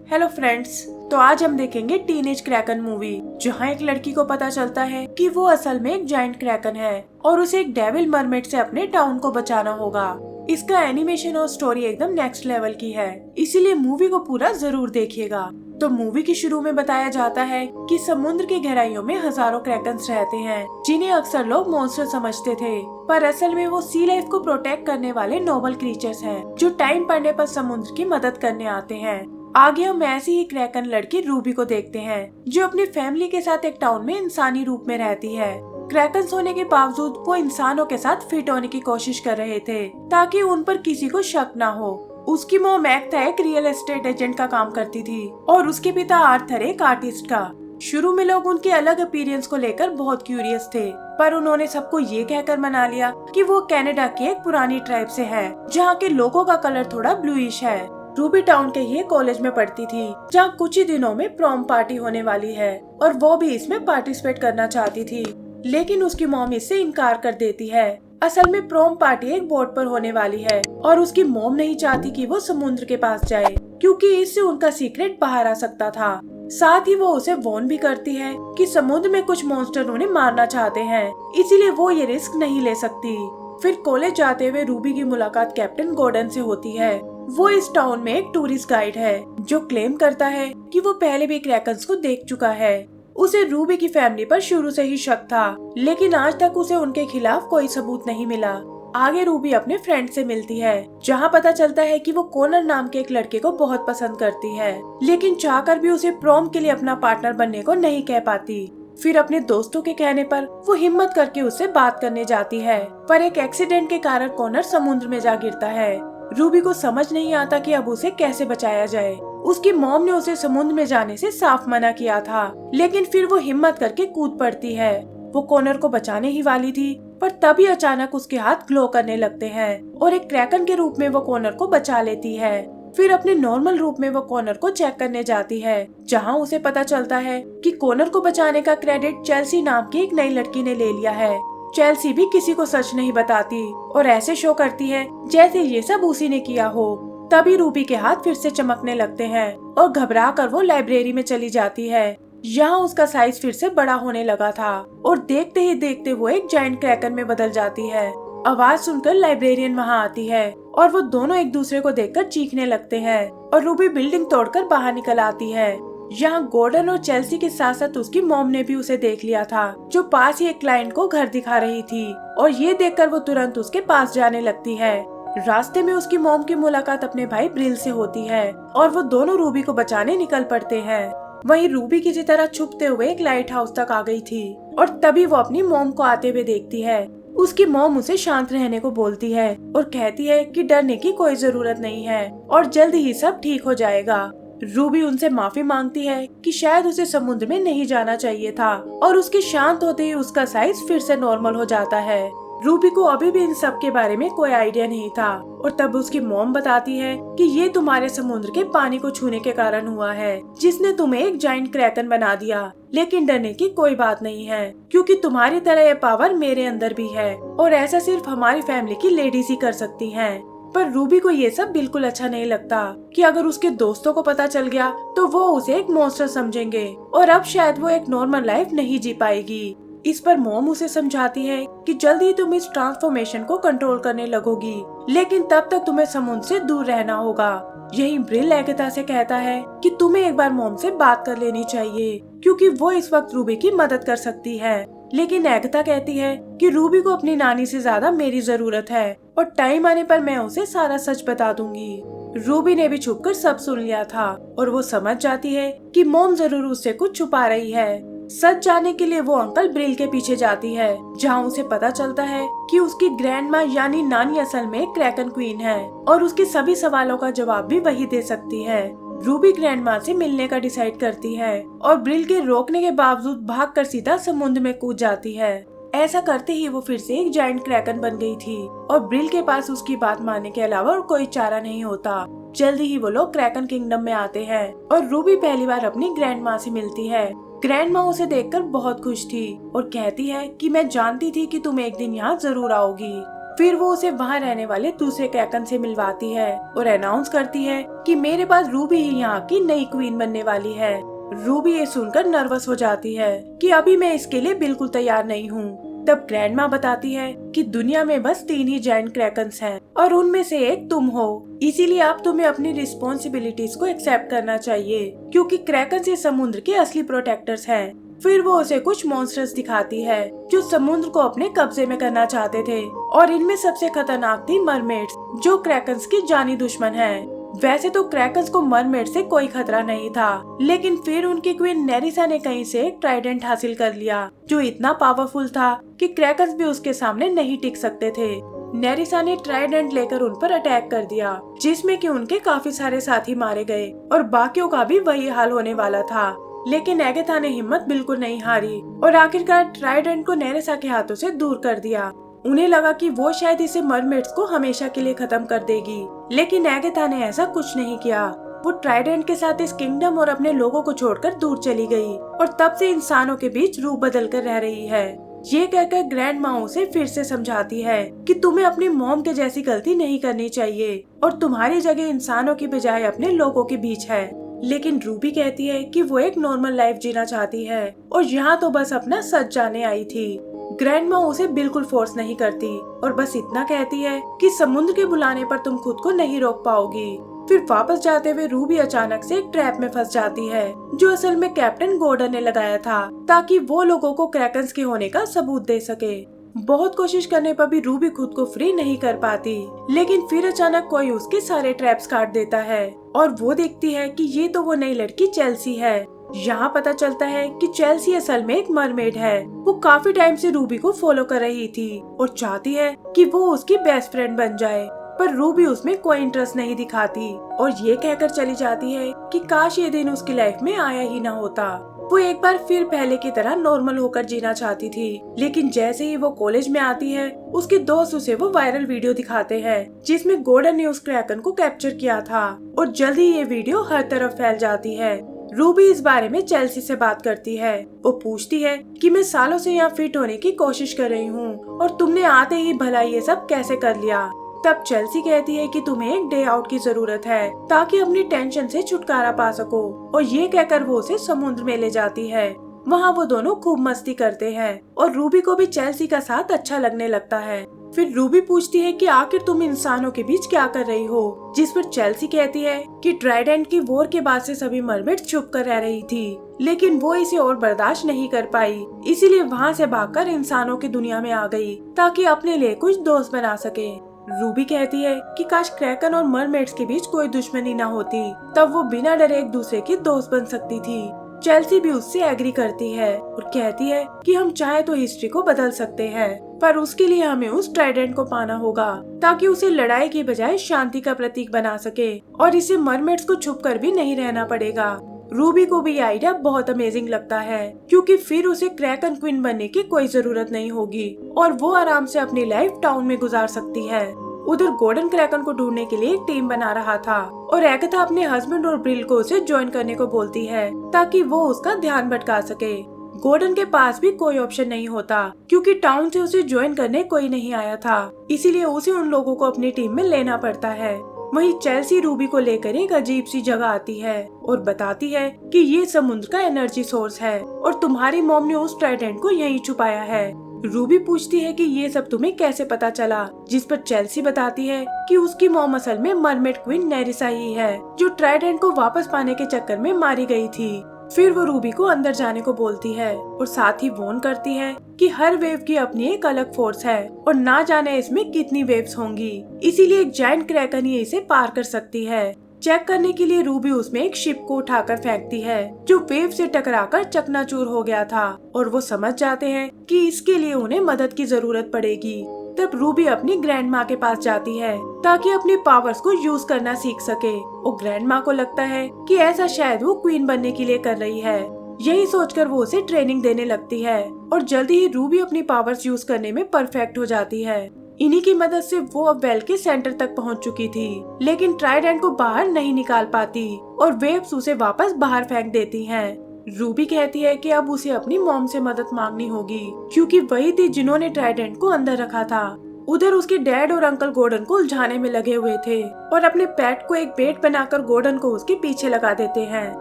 Hello friends, तो आज हम देखेंगे टीनेज क्रैकन मूवी, जहाँ एक लड़की को पता चलता है कि वो असल में एक जायंट क्रैकन है और उसे एक डेविल मरमेड से अपने टाउन को बचाना होगा। इसका एनिमेशन और स्टोरी एकदम नेक्स्ट लेवल की है, इसीलिए मूवी को पूरा जरूर देखिएगा। तो मूवी के शुरू में बताया जाता है कि समुद्र की गहराइयों में हजारों क्रैकन्स रहते हैं, जिन्हें अक्सर लोग मॉन्स्टर समझते थे, पर असल में वो सी लाइफ को प्रोटेक्ट करने वाले नोबल क्रीचर्स हैं, जो टाइम पड़ने पर समुद्र की मदद करने आते हैं। आगे हम ऐसी ही क्रैकन लड़की रूबी को देखते हैं, जो अपनी फैमिली के साथ एक टाउन में इंसानी रूप में रहती है। क्रैकन्स होने के बावजूद वो इंसानों के साथ फिट होने की कोशिश कर रहे थे, ताकि उन पर किसी को शक न हो। उसकी मॉम एक्टा एक रियल एस्टेट एजेंट का काम करती थी और उसके पिता आर्थर एक आर्टिस्ट का। शुरू में लोग उनके अलग अपीयरेंस को लेकर बहुत क्यूरियस थे, पर उन्होंने सबको ये कहकर मना लिया कि वो कनाडा की एक पुरानी ट्राइब से है, जहाँ के लोगों का कलर थोड़ा ब्लूइश है। रूबी टाउन के ही कॉलेज में पढ़ती थी, जहाँ कुछ ही दिनों में प्रॉम पार्टी होने वाली है और वो भी इसमें पार्टिसिपेट करना चाहती थी, लेकिन उसकी मॉम इससे इनकार कर देती है। असल में प्रॉम पार्टी एक बोट पर होने वाली है और उसकी मॉम नहीं चाहती कि वो समुद्र के पास जाए, क्योंकि इससे उनका सीक्रेट बाहर आ सकता था। साथ ही वो उसे वॉर्न भी करती है कि समुद्र में कुछ मॉन्स्टर उन्हें मारना चाहते हैं, इसीलिए वो ये रिस्क नहीं ले सकती। फिर कॉलेज जाते हुए रूबी की मुलाकात कैप्टन गॉर्डन से होती है। वो इस टाउन में एक टूरिस्ट गाइड है, जो क्लेम करता है कि वो पहले भी क्रैकन्स को देख चुका है। उसे रूबी की फैमिली पर शुरू से ही शक था, लेकिन आज तक उसे उनके खिलाफ कोई सबूत नहीं मिला। आगे रूबी अपने फ्रेंड से मिलती है, जहाँ पता चलता है कि वो कॉनर नाम के एक लड़के को बहुत पसंद करती है, लेकिन चाहकर भी उसे प्रॉम के लिए अपना पार्टनर बनने को नहीं कह पाती। फिर अपने दोस्तों के कहने पर वो हिम्मत करके उससे बात करने जाती है, पर एक एक्सीडेंट के कारण कॉनर समुद्र में जा गिरता है। रूबी को समझ नहीं आता कि अब उसे कैसे बचाया जाए। उसकी मॉम ने उसे समुद्र में जाने से साफ मना किया था, लेकिन फिर वो हिम्मत करके कूद पड़ती है। वो कॉनर को बचाने ही वाली थी, पर तभी अचानक उसके हाथ ग्लो करने लगते हैं और एक क्रैकन के रूप में वो कॉनर को बचा लेती है। फिर अपने नॉर्मल रूप में वो कॉनर को चेक करने जाती है, जहाँ उसे पता चलता है कि कॉनर को बचाने का क्रेडिट चेल्सी नाम की एक नई लड़की ने ले लिया है। चेल्सी भी किसी को सच नहीं बताती और ऐसे शो करती है जैसे ये सब उसी ने किया हो। तभी रूबी के हाथ फिर से चमकने लगते हैं और घबरा कर वो लाइब्रेरी में चली जाती है। यहाँ उसका साइज फिर से बड़ा होने लगा था और देखते ही देखते वो एक जायंट क्रैकन में बदल जाती है। आवाज सुनकर लाइब्रेरियन वहाँ आती है और वो दोनों एक दूसरे को देखकर चीखने लगते हैं और रूबी बिल्डिंग तोड़कर बाहर निकल आती है। यहाँ गॉर्डन और चेल्सी के साथ साथ उसकी मॉम ने भी उसे देख लिया था, जो पास ही एक क्लाइंट को घर दिखा रही थी, और ये देखकर वो तुरंत उसके पास जाने लगती है। रास्ते में उसकी मॉम की मुलाकात अपने भाई ब्रिल से होती है और वो दोनों रूबी को बचाने निकल पड़ते हैं। वहीं रूबी किसी तरह छुपते हुए एक लाइट हाउस तक आ गई थी और तभी वो अपनी मॉम को आते हुए देखती है। उसकी मॉम उसे शांत रहने को बोलती है और कहती है कि डरने की कोई जरूरत नहीं है और जल्दी ही सब ठीक हो जाएगा। रूबी उनसे माफी मांगती है कि शायद उसे समुद्र में नहीं जाना चाहिए था, और उसके शांत होते ही उसका साइज फिर से नॉर्मल हो जाता है। रूबी को अभी भी इन सब के बारे में कोई आइडिया नहीं था और तब उसकी मॉम बताती है कि ये तुम्हारे समुद्र के पानी को छूने के कारण हुआ है, जिसने तुम्हें एक जायंट क्रैकन बना दिया। लेकिन डरने की कोई बात नहीं है, क्योंकि तुम्हारी तरह ये पावर मेरे अंदर भी है और ऐसा सिर्फ हमारी फैमिली की लेडीज ही कर सकती हैं। पर रूबी को ये सब बिल्कुल अच्छा नहीं लगता कि अगर उसके दोस्तों को पता चल गया तो वो उसे एक मॉन्स्टर समझेंगे और अब शायद वो एक नॉर्मल लाइफ नहीं जी पाएगी। इस पर मॉम उसे समझाती है कि जल्दी तुम इस ट्रांसफॉर्मेशन को कंट्रोल करने लगोगी, लेकिन तब तक तुम्हें समुद्र से दूर रहना होगा। यही ब्रिल एगाथा से कहता है कि तुम्हें एक बार मॉम से बात कर लेनी चाहिए, क्योंकि वो इस वक्त रूबी की मदद कर सकती है। लेकिन एगाथा कहती है कि रूबी को अपनी नानी से ज्यादा मेरी जरूरत है और टाइम आने पर मैं उसे सारा सच बता दूंगी। रूबी ने भी छुपकर सब सुन लिया था और वो समझ जाती है कि मॉम जरूर उससे कुछ छुपा रही है। सच जानने के लिए वो अंकल ब्रिल के पीछे जाती है, जहाँ उसे पता चलता है कि उसकी ग्रैंड माँ यानी नानी असल में क्रैकन क्वीन है और उसके सभी सवालों का जवाब भी वही दे सकती है। रूबी ग्रैंड माँ से मिलने का डिसाइड करती है और ब्रिल के रोकने के बावजूद भागकर सीधा समुद्र में कूद जाती है। ऐसा करते ही वो फिर से एक जायंट क्रैकन बन गई थी और ब्रिल के पास उसकी बात मानने के अलावा और कोई चारा नहीं होता। जल्दी ही वो लोग क्रैकन किंगडम में आते हैं और रूबी पहली बार अपनी ग्रैंड माँ से मिलती है। ग्रैंड माँ उसे देखकर बहुत खुश थी और कहती है कि मैं जानती थी कि तुम एक दिन यहाँ जरूर आओगी। फिर वो उसे वहाँ रहने वाले दूसरे क्रैकन से मिलवाती है और अनाउंस करती है कि मेरे पास रूबी ही यहाँ की नई क्वीन बनने वाली है। रूबी ये सुनकर नर्वस हो जाती है कि अभी मैं इसके लिए बिल्कुल तैयार नहीं हूँ। तब ग्रैंडमा बताती है कि दुनिया में बस 3 ही जायंट क्रैकन्स हैं और उनमें से एक तुम हो, इसीलिए अब तुम्हें अपनी रिस्पॉन्सिबिलिटीज को एक्सेप्ट करना चाहिए क्योंकि क्रैकन्स ये समुद्र के असली प्रोटेक्टर्स हैं। फिर वो उसे कुछ मॉन्स्टर्स दिखाती है जो समुद्र को अपने कब्जे में करना चाहते थे और इनमें सबसे खतरनाक थी मरमेड्स जो क्रैकन्स की जानी दुश्मन है। वैसे तो क्रैकन्स को मरमेड से कोई खतरा नहीं था, लेकिन फिर उनकी क्वीन नेरिसा ने कहीं से एक ट्राइडेंट हासिल कर लिया जो इतना पावरफुल था कि क्रैकन्स भी उसके सामने नहीं टिक सकते थे। नेरिसा ने ट्राइडेंट लेकर उन पर अटैक कर दिया जिसमें कि उनके काफी सारे साथी मारे गए और बाकियों का भी वही हाल होने वाला था। लेकिन एगाथा ने हिम्मत बिल्कुल नहीं हारी और आखिरकार ट्राइडेंट को नेरिसा के हाथों से दूर कर दिया। उन्हें लगा कि वो शायद इसे मरमेड्स को हमेशा के लिए खत्म कर देगी, लेकिन एगाथा ने ऐसा कुछ नहीं किया। वो ट्राइडेंट के साथ इस किंगडम और अपने लोगों को छोड़कर दूर चली गई और तब से इंसानों के बीच रूप बदल कर रह रही है। ये कहकर ग्रैंड माँ उसे फिर से समझाती है कि तुम्हें अपनी मॉम के जैसी गलती नहीं करनी चाहिए और तुम्हारी जगह इंसानों की बजाय अपने लोगों के बीच है। लेकिन रूबी कहती है कि वो एक नॉर्मल लाइफ जीना चाहती है और यहाँ तो बस अपना सच जाने आई थी। ग्रैंडमा उसे बिल्कुल फोर्स नहीं करती और बस इतना कहती है कि समुद्र के बुलाने पर तुम खुद को नहीं रोक पाओगी। फिर वापस जाते हुए रूबी अचानक से एक ट्रैप में फंस जाती है जो असल में कैप्टन गॉर्डन ने लगाया था ताकि वो लोगों को क्रैकन्स के होने का सबूत दे सके। बहुत कोशिश करने पर भी रूबी खुद को फ्री नहीं कर पाती, लेकिन फिर अचानक कोई उसके सारे ट्रैप्स काट देता है और वो देखती है कि ये तो वो नई लड़की चेल्सी है। यहाँ पता चलता है कि चेल्सी असल में एक मरमेड है। वो काफी टाइम से रूबी को फॉलो कर रही थी और चाहती है कि वो उसकी बेस्ट फ्रेंड बन जाए, पर रूबी उसमें कोई इंटरेस्ट नहीं दिखाती और ये कहकर चली जाती है कि काश ये दिन उसकी लाइफ में आया ही ना होता। वो एक बार फिर पहले की तरह नॉर्मल होकर जीना चाहती थी, लेकिन जैसे ही वो कॉलेज में आती है उसके दोस्त उसे वो वायरल वीडियो दिखाते हैं जिसमें गॉर्डन ने उस क्रैकन को कैप्चर किया था और जल्द ही ये वीडियो हर तरफ फैल जाती है। रूबी इस बारे में चेल्सी से बात करती है। वो पूछती है कि मैं सालों से यहाँ फिट होने की कोशिश कर रही हूँ और तुमने आते ही भला ये सब कैसे कर लिया। तब चेल्सी कहती है कि तुम्हें एक डे आउट की जरूरत है ताकि अपनी टेंशन से छुटकारा पा सको और ये कहकर वो उसे समुद्र में ले जाती है। वहाँ वो दोनों खूब मस्ती करते हैं और रूबी को भी चेल्सी का साथ अच्छा लगने लगता है। फिर रूबी पूछती है कि आखिर तुम इंसानों के बीच क्या कर रही हो, जिस पर चेल्सी कहती है कि ट्राइडेंट की वॉर के बाद से सभी मरमेड छुप कर रह रही थी, लेकिन वो इसे और बर्दाश्त नहीं कर पाई, इसीलिए वहाँ से भागकर इंसानों की दुनिया में आ गई ताकि अपने लिए कुछ दोस्त बना सके। रूबी कहती है कि काश क्रैकन और मरमेड्स के बीच कोई दुश्मनी न होती, तब वो बिना डरे एक दूसरे की दोस्त बन सकती थी। चेल्सी भी उससे एग्री करती है और कहती है कि हम चाहे तो हिस्ट्री को बदल सकते हैं, पर उसके लिए हमें उस ट्राइडेंट को पाना होगा ताकि उसे लड़ाई की बजाय शांति का प्रतीक बना सके और इसे मरमेड्स को छुप कर भी नहीं रहना पड़ेगा। रूबी को भी ये आइडिया बहुत अमेजिंग लगता है क्योंकि फिर उसे क्रैकन क्वीन बनने की कोई जरूरत नहीं होगी और वो आराम से अपनी लाइफ टाउन में गुजार सकती है। उधर गॉर्डन क्रैकन को ढूंढने के लिए एक टीम बना रहा था और एगाथा अपने हस्बैंड और ब्रिल को उसे ज्वाइन करने को बोलती है ताकि वो उसका ध्यान भटका सके। गॉर्डन के पास भी कोई ऑप्शन नहीं होता क्योंकि टाउन से उसे ज्वाइन करने कोई नहीं आया था, इसीलिए उसे उन लोगों को अपनी टीम में लेना पड़ता है। वहीं चेल्सी रूबी को लेकर एक अजीब सी जगह आती है और बताती है कि ये समुद्र का एनर्जी सोर्स है और तुम्हारी मॉम ने उस ट्राइडेंट को यहीं छुपाया है। रूबी पूछती है कि ये सब तुम्हें कैसे पता चला, जिस पर चेल्सी बताती है कि उसकी मॉम असल में मरमेड क्वीन नेरिसा ही है जो ट्राइडेंट को वापस पाने के चक्कर में मारी गई थी। फिर वो रूबी को अंदर जाने को बोलती है और साथ ही वॉर्न करती है कि हर वेव की अपनी एक अलग फोर्स है और ना जाने इसमें कितनी वेव्स होंगी, इसीलिए एक जायंट क्रैकन ही इसे पार कर सकती है। चेक करने के लिए रूबी उसमें एक शिप को उठाकर फेंकती है जो वेव से टकराकर चकनाचूर हो गया था और वो समझ जाते हैं कि इसके लिए उन्हें मदद की जरूरत पड़ेगी। तब रूबी अपनी ग्रैंड माँ के पास जाती है ताकि अपने पावर्स को यूज करना सीख सके और ग्रैंड माँ को लगता है कि ऐसा शायद वो क्वीन बनने के लिए कर रही है। यही सोचकर वो उसे ट्रेनिंग देने लगती है और जल्दी ही रूबी अपनी पावर्स यूज करने में परफेक्ट हो जाती है। इन्हीं की मदद से वो अब वेल के सेंटर तक पहुंच चुकी थी, लेकिन ट्राइडेंट को बाहर नहीं निकाल पाती और वेव्स उसे वापस बाहर फेंक देती हैं। रूबी कहती है कि अब उसे अपनी मॉम से मदद मांगनी होगी क्योंकि वही थी जिन्होंने ट्राइडेंट को अंदर रखा था। उधर उसके डैड और अंकल गॉर्डन को उलझाने में लगे हुए थे और अपने पेट को एक बेट बनाकर गॉर्डन को उसके पीछे लगा देते हैं।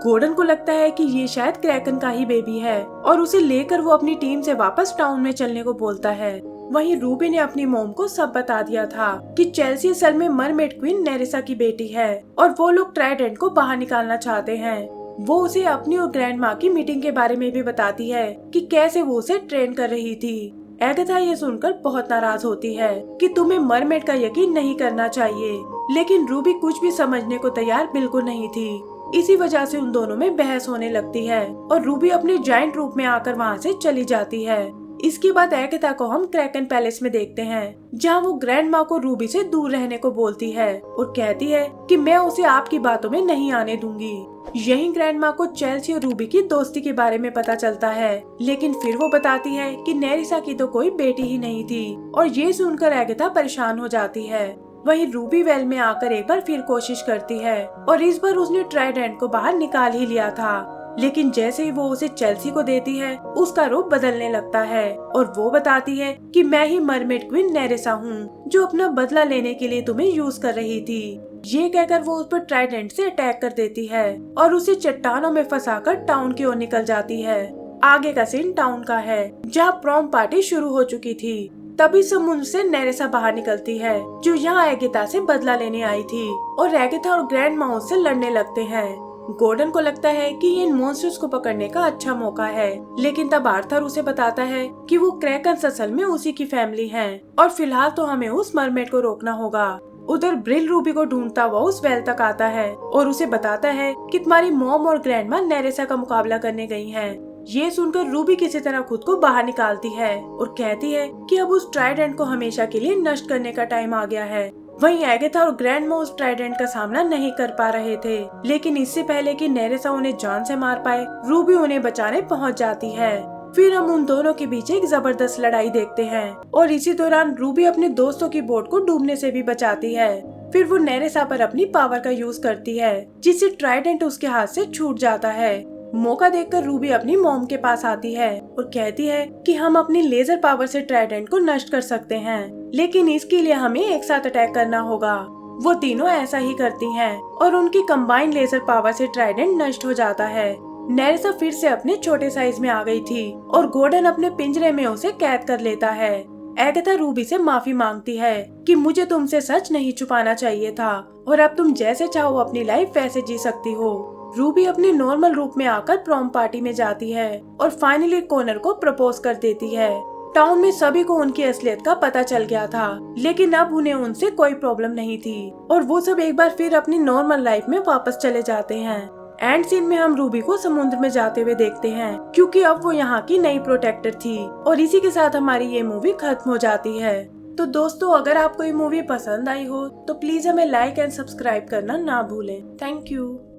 गॉर्डन को लगता है कि ये शायद क्रैकन का ही बेबी है और उसे लेकर वो अपनी टीम से वापस टाउन में चलने को बोलता है। वहीं रूबी ने अपनी मॉम को सब बता दिया था कि चेल्सी असल में मरमेड क्वीन नेरेसा की बेटी है और वो लोग ट्राइडेंट को बाहर निकालना चाहते हैं। वो उसे अपनी और ग्रैंड माँ की मीटिंग के बारे में भी बताती है कि कैसे वो उसे ट्रेन कर रही थी। एगाथा ये सुनकर बहुत नाराज होती है कि तुम्हें मरमेड का यकीन नहीं करना चाहिए, लेकिन रूबी कुछ भी समझने को तैयार बिल्कुल नहीं थी। इसी वजह से उन दोनों में बहस होने लगती है और रूबी अपने जायंट रूप में आकर वहाँ से चली जाती है। इसके बाद एगाथा को हम क्रैकन पैलेस में देखते हैं, जहाँ वो ग्रैंड माँ को रूबी से दूर रहने को बोलती है और कहती है कि मैं उसे आपकी बातों में नहीं आने दूंगी। यहीं ग्रैंड माँ को चेल्सी और रूबी की दोस्ती के बारे में पता चलता है, लेकिन फिर वो बताती है कि नेरेसा की तो कोई बेटी ही नहीं थी और ये सुनकर एगाथा परेशान हो जाती है। वहीं रूबी वेल में आकर एक बार फिर कोशिश करती है और इस बार उसने ट्राइडेंट को बाहर निकाल ही लिया था, लेकिन जैसे ही वो उसे चेल्सी को देती है उसका रूप बदलने लगता है और वो बताती है कि मैं ही मरमेड क्वीन नेरेसा हूँ जो अपना बदला लेने के लिए तुम्हें यूज कर रही थी। ये कहकर वो उस पर ट्राइडेंट से अटैक कर देती है और उसे चट्टानों में फंसाकर टाउन की ओर निकल जाती है। आगे का सीन टाउन का है, जहाँ प्रॉम पार्टी शुरू हो चुकी थी। तभी समुद्र से नेरेसा बाहर निकलती है जो यहाँ एगाथा से बदला लेने आई थी और एगाथा और ग्रैंड माँ उससे लड़ने लगते हैं। गॉर्डन को लगता है कि इन मॉन्स्टर्स को पकड़ने का अच्छा मौका है, लेकिन तब आर्थर उसे बताता है कि वो क्रैकन असल में उसी की फैमिली हैं और फिलहाल तो हमें उस मरमेड को रोकना होगा। उधर ब्रिल रूबी को ढूंढता हुआ उस वेल तक आता है और उसे बताता है कि तुम्हारी मॉम और ग्रैंडमा नेरेसा का मुकाबला करने गई हैं। ये सुनकर रूबी किसी तरह खुद को बाहर निकालती है और कहती है कि अब उस ट्राइडेंट को हमेशा के लिए नष्ट करने का टाइम आ गया है। वहीं एगाथा और ग्रैंडमा उस ट्राइडेंट का सामना नहीं कर पा रहे थे, लेकिन इससे पहले कि नेरेसा उन्हें जान से मार पाए रूबी उन्हें बचाने पहुंच जाती है। फिर हम उन दोनों के बीच एक जबरदस्त लड़ाई देखते हैं और इसी दौरान रूबी अपने दोस्तों की बोट को डूबने से भी बचाती है। फिर वो नेरेसा पर अपनी पावर का यूज करती है, जिससे ट्राइडेंट उसके हाथ से छूट जाता है। मौका देखकर रूबी अपनी मॉम के पास आती है और कहती है कि हम अपनी लेजर पावर से ट्राइडेंट को नष्ट कर सकते हैं, लेकिन इसके लिए हमें एक साथ अटैक करना होगा। वो तीनों ऐसा ही करती हैं और उनकी कंबाइंड लेजर पावर से ट्राइडेंट नष्ट हो जाता है। नेरेसा फिर से अपने छोटे साइज में आ गई थी और गॉर्डन अपने पिंजरे में उसे कैद कर लेता है। एगाथा रूबी से माफी मांगती है कि मुझे तुमसे सच नहीं छुपाना चाहिए था और अब तुम जैसे चाहो अपनी लाइफ वैसे जी सकती हो। रूबी अपने नॉर्मल रूप में आकर प्रॉम पार्टी में जाती है और फाइनली कॉनर को प्रपोज कर देती है। टाउन में सभी को उनकी असलियत का पता चल गया था, लेकिन अब उन्हें उनसे कोई प्रॉब्लम नहीं थी और वो सब एक बार फिर अपनी नॉर्मल लाइफ में वापस चले जाते हैं। एंड सीन में हम रूबी को समुद्र में जाते हुए देखते हैं, क्योंकि अब वो यहाँ की नई प्रोटेक्टर थी और इसी के साथ हमारी ये मूवी खत्म हो जाती है। तो दोस्तों, अगर आपको ये मूवी पसंद आई हो तो प्लीज हमें लाइक एंड सब्सक्राइब करना ना भूलें। Thank you.